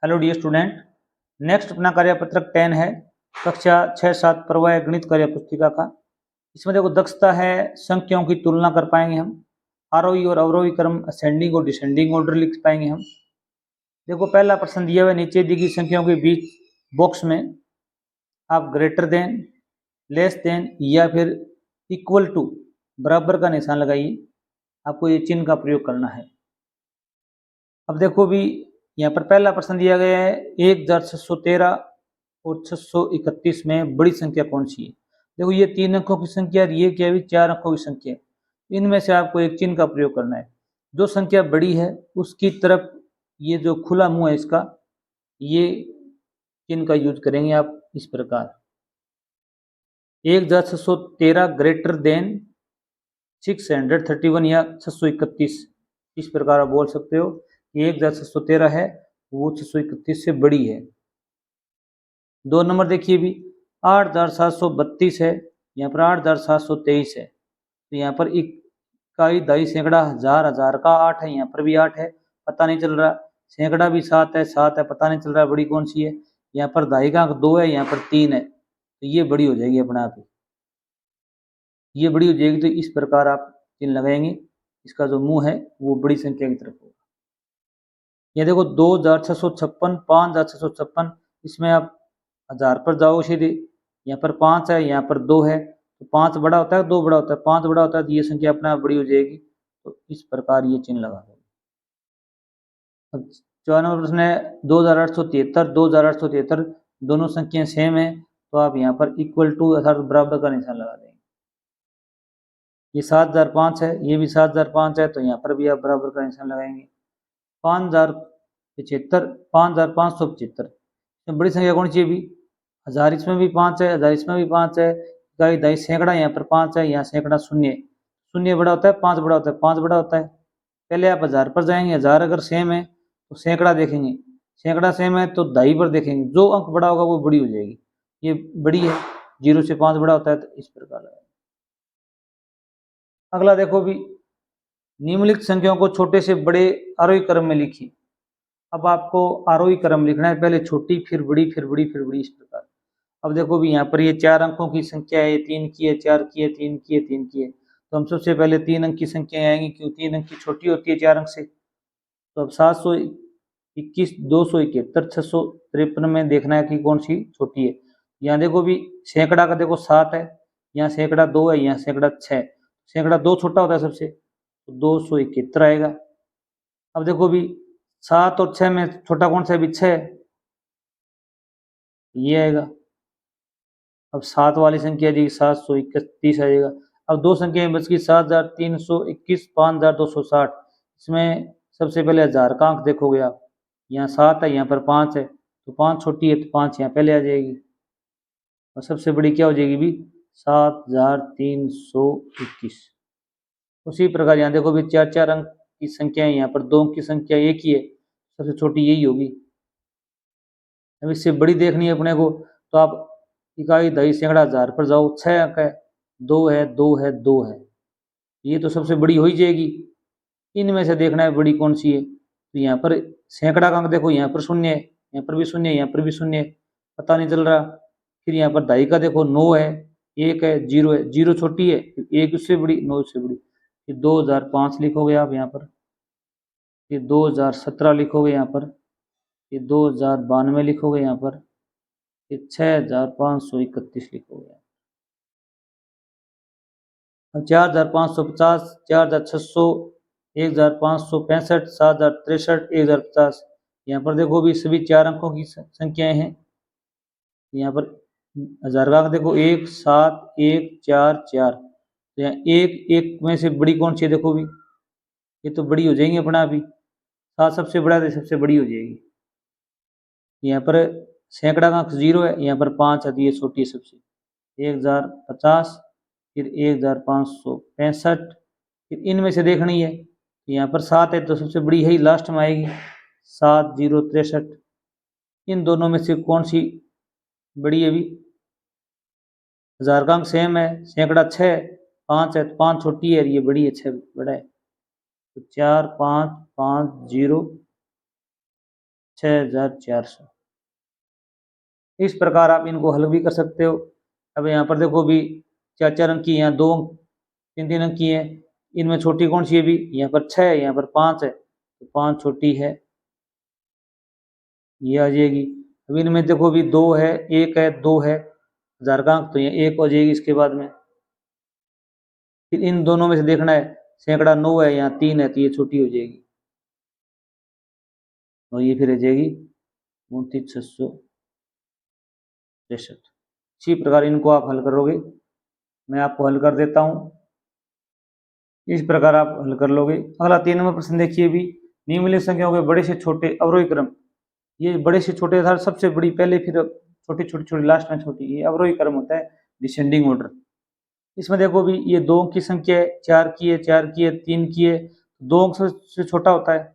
Hello dear student, next अपना कार्यपत्रक 10 है, कक्षा 6-7 प्रवाह गणित कार्य पुस्तिका का। इसमें देखो दक्षता है, संख्याओं की तुलना कर पाएंगे हम, आरोही और अवरोही क्रम असेंडिंग और डिसेंडिंग ऑर्डर लिख पाएंगे हम। देखो पहला प्रश्न दिया हुआ है, नीचे दी गई संख्याओं के बीच बॉक्स में आप ग्रेटर देन, लेस देन या फिर इक्वल टू बराबर का निशान लगाइए। आपको ये चिन्ह का प्रयोग करना है। अब देखो भी यहाँ पर पहला प्रश्न दिया गया है 1613 और 631 में बड़ी संख्या कौन सी है। देखो ये 3 अंकों की संख्या है, ये क्या है 4 अंकों की संख्या है। इनमें से आपको एक चिन्ह का प्रयोग करना है। जो संख्या बड़ी है उसकी तरफ ये जो खुला मुंह है इसका, ये चिन्ह का यूज करेंगे आप इस प्रकार। 1613 ग्रेटर देन 631 या 631, इस प्रकार आप बोल सकते हो कि 1613 है वो 631 से बड़ी है। 2 नंबर देखिए भी 8732 है, यहाँ पर 8723 है। तो यहाँ पर इकाई, दहाई, सैकड़ा, हजार, हजार का 8 है, यहाँ पर भी 8 है, पता नहीं चल रहा। सैकड़ा भी 7 है, 7 है, पता नहीं चल रहा बड़ी कौन सी है। यहाँ पर दहाई का अंक 2 है, यहाँ पर 3 है, तो ये बड़ी हो जाएगी अपने आप ही, ये बड़ी हो जाएगी। तो इस प्रकार आप चिन्ह लगाएंगे, इसका जो मुंह है वो बड़ी संख्या की तरफ होगा। ये देखो 2656, 5656, इसमें आप हजार पर जाओ सीधे, यहाँ पर 5 है, यहाँ पर 2 है, तो 5 बड़ा होता है 2 बड़ा होता है, 5 बड़ा होता है, तो ये संख्या अपने आप बड़ी हो जाएगी। तो इस प्रकार ये चिन्ह लगा देंगे। अब 4 नंबर प्रश्न है 2873, 2873 दोनों संख्याएं सेम है, तो आप यहाँ पर इक्वल टू अर्थात बराबर का निशान लगा देंगे। ये 7005 है, ये भी 7005 है, तो यहाँ पर भी आप बराबर का निशान लगाएंगे। 5075, 5575, बड़ी संख्या कौन सी है भी, हजार इसमें भी 5 है, हजार इसमें भी 5 है, इकाई, दहाई, सैकड़ा, यहाँ पर 5 है, यहाँ सैकड़ा शून्य, शून्य बड़ा होता है 5 बड़ा होता है, 5 बड़ा होता है। पहले आप हजार पर जाएंगे, हजार अगर सेम है तो सैकड़ा देखेंगे, सैकड़ा सेम है तो दहाई पर देखेंगे, जो अंक बड़ा होगा वो बड़ी हो जाएगी। ये बड़ी है, 0 से 5 बड़ा होता है, तो इस प्रकार। अगला देखो भी, निम्नलिखित संख्याओं को छोटे से बड़े आरोही क्रम में लिखिए। अब आपको आरोही क्रम लिखना है, पहले छोटी फिर बड़ी फिर बड़ी फिर बड़ी, इस प्रकार। अब देखो भी यहाँ पर ये 4 अंकों की संख्या है, 3 की है, 4 की है, 3 की है, 3 की है, तो हम सबसे पहले 3 अंक की संख्या आएंगी, क्यों 3 अंक की छोटी होती है 4 अंक से। तो अब 721, 271, 653 में देखना है कि कौन सी छोटी है। यहाँ देखो भी सैकड़ा का देखो 7 है, यहाँ सैकड़ा 2 है, यहाँ सैकड़ा 6, सैकड़ा 2 छोटा होता है सबसे, तो 271 आएगा। अब देखो भी 7 और 6 में छोटा कौन सा है भी 6, ये आएगा। अब 7 वाली संख्या जी 731 आ जाएगा। अब 2 संख्याएं बच गई 7321, 5260, इसमें सबसे पहले हजार का अंक देखोगे आप, यहाँ 7 है, यहाँ पर 5 है, तो 5 छोटी है, तो 5 यहाँ पहले आ जाएगी, और सबसे बड़ी क्या हो जाएगी भी 7321। उसी प्रकार यहाँ देखो भी 4 अंक की संख्या है, यहाँ पर 2 अंक की संख्या एक ही है, सबसे छोटी यही होगी। अब इससे बड़ी देखनी है अपने को, तो आप इकाई, दहाई, सैकड़ा, हजार पर जाओ, 6 अंक है, 2 है, 2 है, 2 है, ये तो सबसे बड़ी हो ही जाएगी। इनमें से देखना है बड़ी कौन सी है, तो यहाँ पर सैकड़ा का अंक देखो, यहाँ पर शून्य है, यहाँ पर भी शून्य है, यहाँ पर भी शून्य है, पता नहीं चल रहा। फिर यहाँ पर दहाई का देखो 9 है, 1 है, 0 है, 0 छोटी है, 1 उससे बड़ी, 9 उससे बड़ी, फिर 2005 लिखोगे आप यहाँ पर, फिर 2017 लिखोगे यहाँ पर, फिर 2092 लिखोगे यहाँ पर, फिर 6531 लिखोगे। 4550, 4600, 1565, 7063, 1050, यहाँ पर देखो भी सभी 4 अंकों की संख्याएं हैं। यहाँ पर हजार का अंक देखो 1, 7, 1, 4, 4, तो यहाँ 1, 1 में से बड़ी कौन सी है देखो भी, ये तो बड़ी हो जाएंगी अपना भी, 7 सबसे बड़ा है, सबसे बड़ी हो जाएगी। यहाँ पर सैकड़ा का अंक 0 है, यहाँ पर 5 है, तो ये छोटी है सबसे, 1050, फिर 1565, फिर इनमें से देखनी है, यहाँ पर 7 है तो सबसे बड़ी है, लास्ट में आएगी 7063। इन दोनों में से कौन सी बड़ी है भी, हजार का अंक सेम है, सैकड़ा 6, 5 है, तो 5 छोटी है, ये बड़ी है, 6 बड़ा है, तो 4550 6400। इस प्रकार आप इनको हल भी कर सकते हो। अब यहाँ पर देखो भी 4 अंक की, यहाँ 2 अंक 3 अंक की है, इनमें छोटी कौन सी है भी, यहाँ पर 6 है, यहाँ पर 5 है, तो 5 छोटी है, ये आ जाएगी। अब इनमें देखो भी 2 है, 1 है, 2 है, हजार का अंक, तो ये 1 हो जाएगी इसके बाद में। फिर इन दोनों में से देखना है, सैकड़ा 9 है, यहाँ 3 है, तो ये छोटी हो जाएगी, तो ये फिर आ जाएगी 29,663। इसी प्रकार इनको आप हल करोगे, मैं आपको हल कर देता हूँ, इस प्रकार आप हल कर लोगे। अगला 3 नंबर प्रश्न देखिए भी, निम्नलिखित संख्याओं के बड़े से छोटे अवरोही क्रम, ये बड़े से छोटे था, सबसे बड़ी पहले, फिर छोटी छोटी छोटी लास्ट में छोटी, ये अवरोही क्रम होता है, डिसेंडिंग ऑर्डर। इसमें देखो भी ये 2 अंक की संख्या है, 4 की है, 4 की है, 3 की है, 2 अंक से छोटा होता है,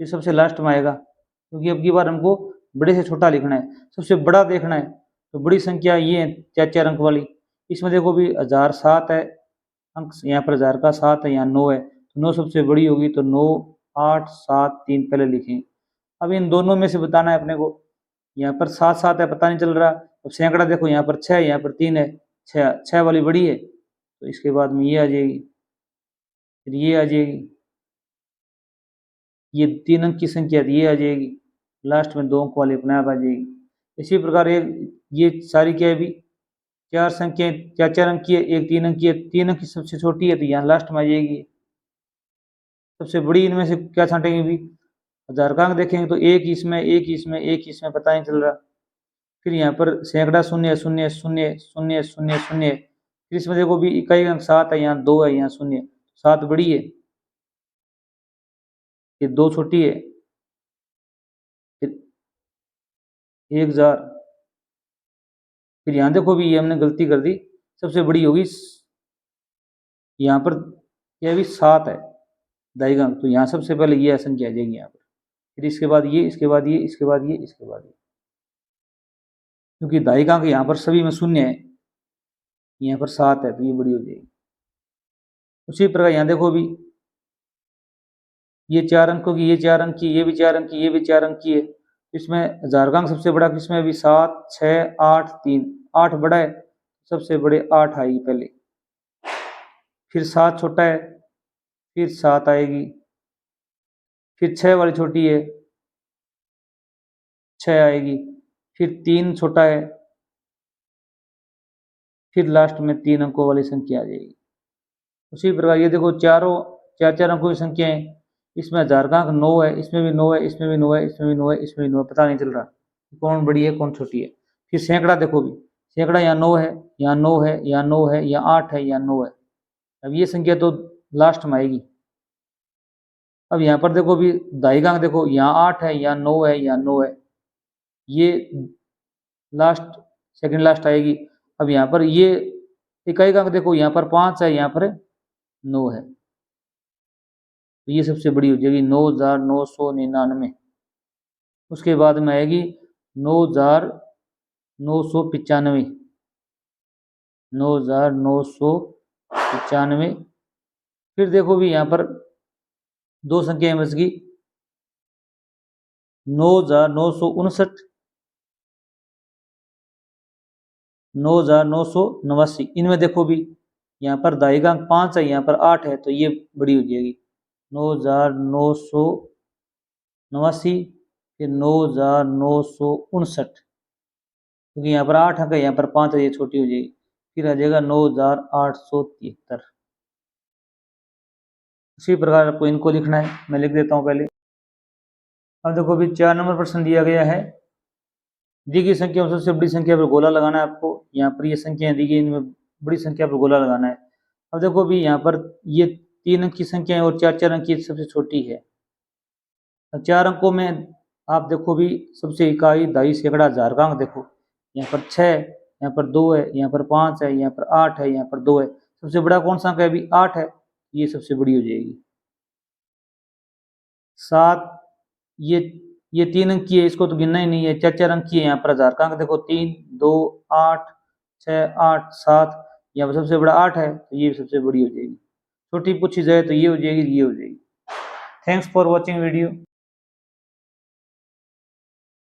ये सबसे लास्ट में आएगा, क्योंकि अब की बार हमको बड़े से छोटा लिखना है, सबसे बड़ा देखना है, तो बड़ी संख्या ये है 4 अंक वाली। इसमें देखो भी 1007 है अंक, यहाँ पर 1000 का 7 है, यहाँ 9 है, तो 9 सबसे बड़ी होगी, तो 9 8 7 3 पहले लिखें। अब इन दोनों में से बताना है अपने को, यहाँ पर 7 7 है, पता नहीं चल रहा, अब सैकड़ा देखो, यहाँ पर 6 है, यहाँ पर 3 है, 6 वाली बड़ी है, तो इसके बाद में ये आ जाएगी, फिर ये आ जाएगी, ये 3 अंक की संख्या, ये आ जाएगी, लास्ट में 2 अंक वाली अपने आप आ जाएगी। इसी प्रकार ये सारी क्या है भी, 4 संख्याएं, 4 अंक की है, एक 3 अंक की है, 3 अंक की सबसे छोटी है, तो यहाँ लास्ट में आ जाएगी। सबसे बड़ी इनमें से क्या छांटेंगे भी, 1000 का अंक देखेंगे, तो एक इसमें, एक इसमें, एक इसमें, पता नहीं चल रहा। फिर यहाँ पर सैकड़ा 0 0 0 0 0 0, फिर इसमें देखो भी इकाई अंक 7 है, यहाँ 2 है, यहाँ 0, 7 बड़ी है, ये 2 छोटी है, फिर 1000, फिर यहाँ देखो भी ये हमने गलती कर दी, सबसे बड़ी होगी यहाँ पर, यह भी 7 है दाई अंक, तो यहाँ सबसे पहले ये संख्या आ जाएगी यहाँ पर, फिर इसके बाद ये, इसके बाद ये, इसके बाद ये, इसके बाद ये, क्योंकि दाई अंक यहाँ पर सभी में 0 है, यहाँ पर 7 है, तो ये बड़ी हो जाएगी। उसी प्रकार यहाँ देखो भी ये 4 अंकों की, ये 4 अंक की, ये भी 4 अंक की, ये भी 4 अंक की है, इसमें 1000 का अंक सबसे बड़ा किसमें भी, 7 6 8 3, 8 बड़ा है, सबसे बड़े 8 आएगी पहले, फिर 7 छोटा है, फिर 7 आएगी, फिर 6 वाली छोटी है, 6 आएगी, फिर 3 छोटा है, फिर लास्ट में 3 अंकों वाली संख्या आ जाएगी। उसी प्रकार ये देखो चारों 4 अंकों की संख्या है, इसमें 1000 का अंक 9 है, इसमें भी 9 है, इसमें भी 9 है, इसमें भी 9 है, इसमें भी 9 है, पता नहीं चल रहा कौन बड़ी है कौन छोटी है। फिर सैकड़ा देखो भी, सैकड़ा यहाँ 9 है, यहाँ 9 है, यहाँ 9 है, यहाँ 8 है, यहाँ 9 है, अब ये संख्या तो लास्ट में आएगी। अब यहाँ पर देखो भी दाई का अंक देखो, यहाँ 8 है, यहाँ 9 है, यहाँ 9 है, ये लास्ट सेकंड लास्ट आएगी। अब यहाँ पर ये इकाई का अंक देखो, यहाँ पर 5 है, यहाँ पर 9 है, तो ये सबसे बड़ी हो जाएगी 9,999। उसके बाद में आएगी 9,995, 9,995। फिर देखो भी यहाँ पर 2 संख्याएं बच गई, 9,959, 9,989। इनमें देखो भी यहाँ पर दाई का अंक 5 है, यहाँ पर 8 है, तो ये बड़ी हो जाएगी 9,989, फिर 9,959, क्योंकि यहाँ पर 8 अंक है, यहाँ पर 5 है, ये छोटी हो जाएगी, फिर आ जाएगा 9,873। उसी प्रकार आपको इनको लिखना है, मैं लिख देता हूँ पहले। अब देखो भी 4 नंबर प्रश्न दिया गया है, दी गई संख्या में सबसे बड़ी संख्या पर गोला लगाना है आपको। यहाँ पर ये संख्या दी गई, इनमें बड़ी संख्या पर गोला लगाना है। अब देखो भी यहाँ पर ये 3 अंक की संख्या है और 4 अंक की सबसे छोटी है। अब 4 अंकों में आप देखो भी सबसे इकाई दाई सैकड़ा 1000 का अंक देखो, यहाँ पर 6 है, यहाँ पर 2 है, यहाँ पर 5 है, यहाँ पर 8 है, यहाँ पर 2 है, सबसे बड़ा कौन सा अंक है अभी 8 है, ये सबसे बड़ी हो जाएगी। 7 ये 3 अंक की है, इसको तो गिनना ही नहीं है, 4 अंक की है, यहाँ पर 1000 का अंक देखो 3 2 8 6 8 7, यहाँ पर सबसे बड़ा 8 है, तो ये सबसे बड़ी हो जाएगी। छोटी पूछी जाए तो ये हो जाएगी, ये हो जाएगी। Thanks for watching video.